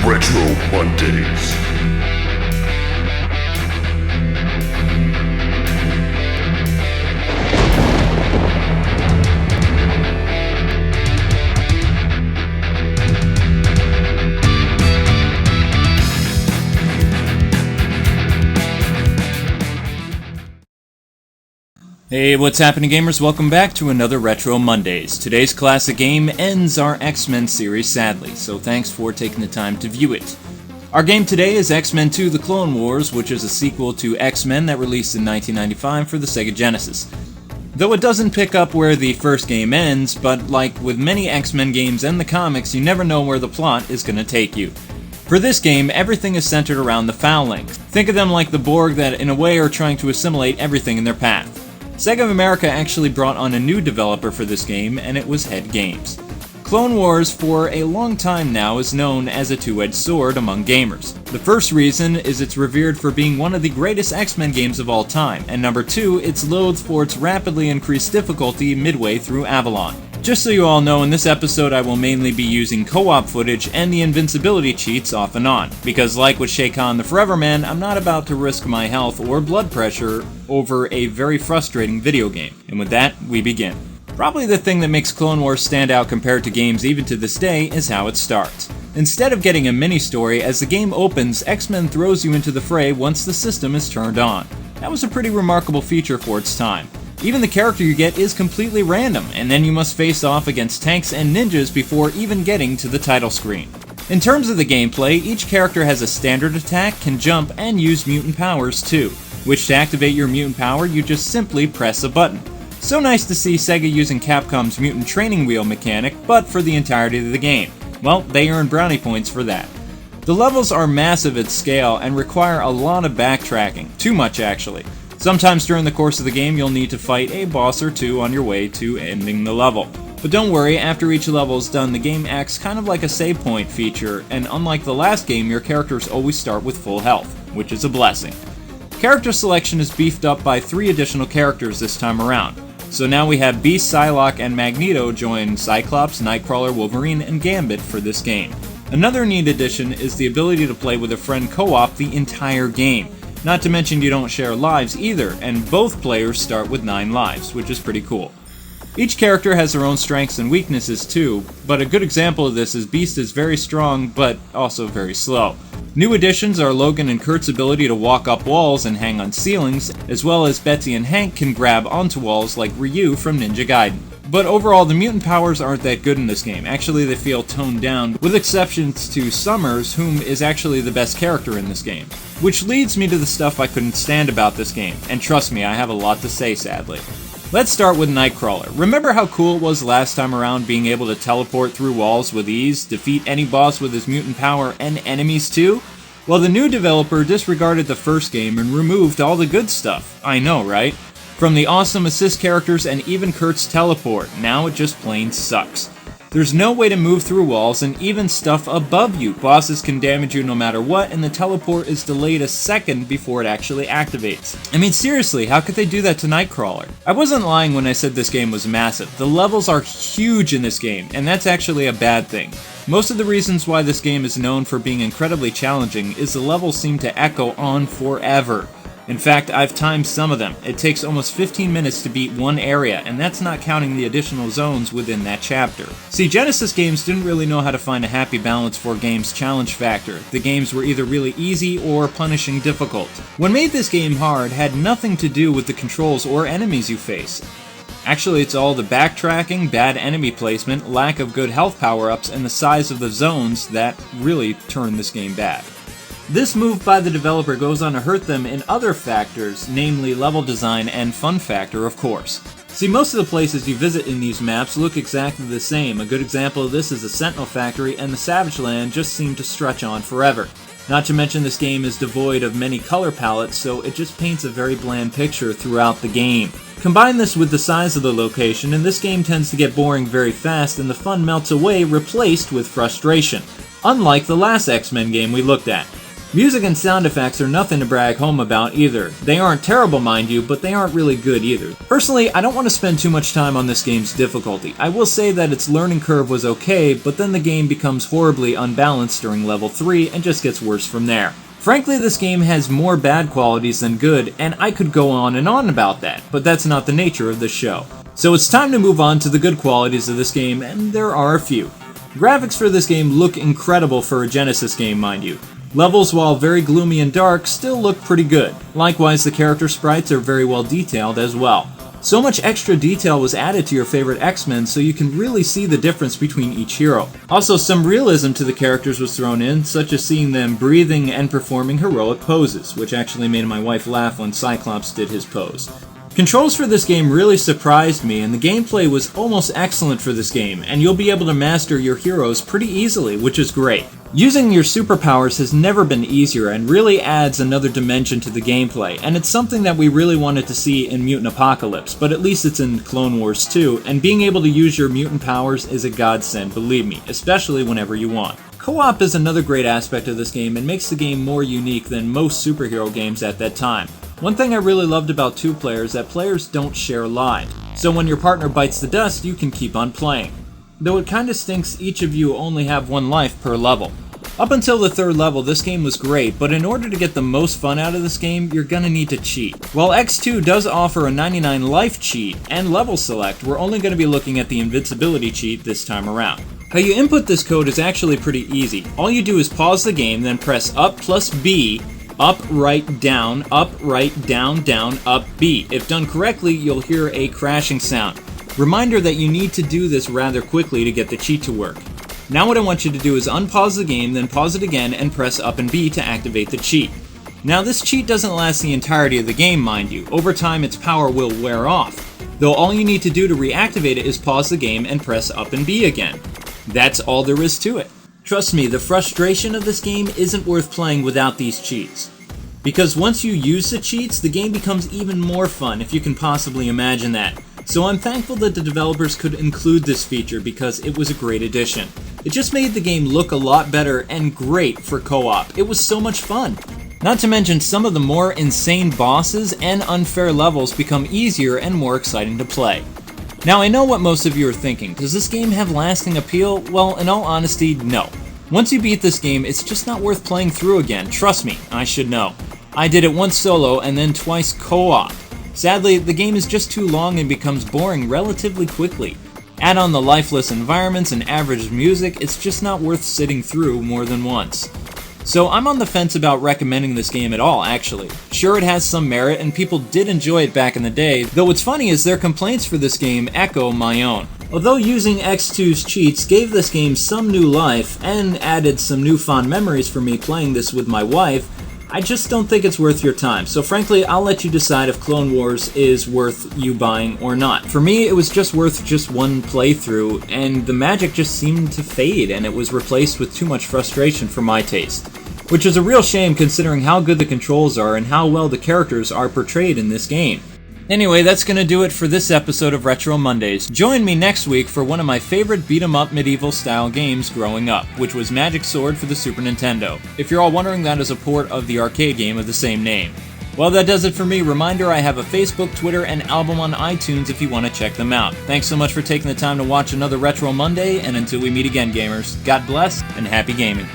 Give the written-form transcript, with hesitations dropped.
Retro Mondays. Hey, what's happening, gamers? Welcome back to another Retro Mondays. Today's classic game ends our X-Men series, sadly, so thanks for taking the time to view it. Our game today is X-Men 2: The Clone Wars, which is a sequel to X-Men that released in 1995 for the Sega Genesis. Though it doesn't pick up where the first game ends, but like with many X-Men games and the comics, you never know where the plot is going to take you. For this game, everything is centered around the Foulings. Think of them like the Borg that in a way are trying to assimilate everything in their path. Sega of America actually brought on a new developer for this game, and it was Head Games. Clone Wars, for a long time now, is known as a two-edged sword among gamers. The first reason is it's revered for being one of the greatest X-Men games of all time, and number two, it's loathed for its rapidly increased difficulty midway through Avalon. Just so you all know, in this episode I will mainly be using co-op footage and the invincibility cheats off and on, because like with Shay Khan the Forever Man, I'm not about to risk my health or blood pressure over a very frustrating video game. And with that, we begin. Probably the thing that makes Clone Wars stand out compared to games even to this day is how it starts. Instead of getting a mini-story, as the game opens, X-Men throws you into the fray once the system is turned on. That was a pretty remarkable feature for its time. Even the character you get is completely random, and then you must face off against tanks and ninjas before even getting to the title screen. In terms of the gameplay, each character has a standard attack, can jump, and use mutant powers too, which to activate your mutant power, you just simply press a button. So nice to see Sega using Capcom's mutant training wheel mechanic, but for the entirety of the game. Well, they earn brownie points for that. The levels are massive at scale and require a lot of backtracking, too much actually. Sometimes during the course of the game, you'll need to fight a boss or two on your way to ending the level. But don't worry, after each level is done, the game acts kind of like a save point feature, and unlike the last game, your characters always start with full health, which is a blessing. Character selection is beefed up by 3 additional characters this time around. So now we have Beast, Psylocke, and Magneto join Cyclops, Nightcrawler, Wolverine, and Gambit for this game. Another neat addition is the ability to play with a friend co-op the entire game. Not to mention you don't share lives either, and both players start with 9 lives, which is pretty cool. Each character has their own strengths and weaknesses too, but a good example of this is Beast is very strong, but also very slow. New additions are Logan and Kurt's ability to walk up walls and hang on ceilings, as well as Betsy and Hank can grab onto walls like Ryu from Ninja Gaiden. But overall, the mutant powers aren't that good in this game. Actually, they feel toned down, with exceptions to Summers, whom is actually the best character in this game. Which leads me to the stuff I couldn't stand about this game, and trust me, I have a lot to say, sadly. Let's start with Nightcrawler. Remember how cool it was last time around being able to teleport through walls with ease, defeat any boss with his mutant power, and enemies too? Well, the new developer disregarded the first game and removed all the good stuff. I know, right? From the awesome assist characters and even Kurt's teleport, now it just plain sucks. There's no way to move through walls and even stuff above you. Bosses can damage you no matter what, and the teleport is delayed a second before it actually activates. I mean, seriously, how could they do that to Nightcrawler? I wasn't lying when I said this game was massive. The levels are huge in this game, and that's actually a bad thing. Most of the reasons why this game is known for being incredibly challenging is the levels seem to echo on forever. In fact, I've timed some of them. It takes almost 15 minutes to beat one area, and that's not counting the additional zones within that chapter. See, Genesis games didn't really know how to find a happy balance for a game's challenge factor. The games were either really easy or punishing difficult. What made this game hard had nothing to do with the controls or enemies you face. Actually, it's all the backtracking, bad enemy placement, lack of good health power-ups, and the size of the zones that really turn this game bad. This move by the developer goes on to hurt them in other factors, namely level design and fun factor, of course. See, most of the places you visit in these maps look exactly the same. A good example of this is the Sentinel Factory, and the Savage Land just seem to stretch on forever. Not to mention this game is devoid of many color palettes, so it just paints a very bland picture throughout the game. Combine this with the size of the location, and this game tends to get boring very fast, and the fun melts away, replaced with frustration. Unlike the last X-Men game we looked at. Music and sound effects are nothing to brag home about either. They aren't terrible, mind you, but they aren't really good either. Personally, I don't want to spend too much time on this game's difficulty. I will say that its learning curve was okay, but then the game becomes horribly unbalanced during level 3 and just gets worse from there. Frankly, this game has more bad qualities than good, and I could go on and on about that, but that's not the nature of this show. So it's time to move on to the good qualities of this game, and there are a few. Graphics for this game look incredible for a Genesis game, mind you. Levels, while very gloomy and dark, still look pretty good. Likewise, the character sprites are very well detailed as well. So much extra detail was added to your favorite X-Men so you can really see the difference between each hero. Also, some realism to the characters was thrown in, such as seeing them breathing and performing heroic poses, which actually made my wife laugh when Cyclops did his pose. Controls for this game really surprised me, and the gameplay was almost excellent for this game, and you'll be able to master your heroes pretty easily, which is great. Using your superpowers has never been easier and really adds another dimension to the gameplay, and it's something that we really wanted to see in Mutant Apocalypse, but at least it's in Clone Wars too, and being able to use your mutant powers is a godsend, believe me, especially whenever you want. Co-op is another great aspect of this game and makes the game more unique than most superhero games at that time. One thing I really loved about 2-player is that players don't share lives, so when your partner bites the dust, you can keep on playing. Though it kinda stinks each of you only have one life per level. Up until the 3rd level, this game was great, but in order to get the most fun out of this game, you're gonna need to cheat. While X2 does offer a 99 life cheat and level select, we're only gonna be looking at the invincibility cheat this time around. How you input this code is actually pretty easy. All you do is pause the game, then press up plus B, up, right, down, down, up, B. If done correctly, you'll hear a crashing sound. Reminder that you need to do this rather quickly to get the cheat to work. Now what I want you to do is unpause the game, then pause it again and press up and B to activate the cheat. Now this cheat doesn't last the entirety of the game, mind you. Over time its power will wear off, though all you need to do to reactivate it is pause the game and press up and B again. That's all there is to it. Trust me, the frustration of this game isn't worth playing without these cheats. Because once you use the cheats, the game becomes even more fun, if you can possibly imagine that. So I'm thankful that the developers could include this feature because it was a great addition. It just made the game look a lot better and great for co-op. It was so much fun. Not to mention some of the more insane bosses and unfair levels become easier and more exciting to play. Now I know what most of you are thinking, does this game have lasting appeal? Well, in all honesty, no. Once you beat this game, it's just not worth playing through again, trust me, I should know. I did it once solo and then twice co-op. Sadly, the game is just too long and becomes boring relatively quickly. Add on the lifeless environments and average music, it's just not worth sitting through more than once. So I'm on the fence about recommending this game at all, actually. Sure, it has some merit, and people did enjoy it back in the day, though what's funny is their complaints for this game echo my own. Although using X2's cheats gave this game some new life, and added some new fond memories for me playing this with my wife, I just don't think it's worth your time, so frankly, I'll let you decide if Clone Wars is worth you buying or not. For me, it was just worth just one playthrough, and the magic just seemed to fade, and it was replaced with too much frustration for my taste. Which is a real shame considering how good the controls are and how well the characters are portrayed in this game. Anyway, that's gonna do it for this episode of Retro Mondays. Join me next week for one of my favorite beat-em-up medieval-style games growing up, which was Magic Sword for the Super Nintendo. If you're all wondering, that is a port of the arcade game of the same name. Well, that does it for me. Reminder, I have a Facebook, Twitter, and album on iTunes if you want to check them out. Thanks so much for taking the time to watch another Retro Monday, and until we meet again, gamers, God bless, and happy gaming.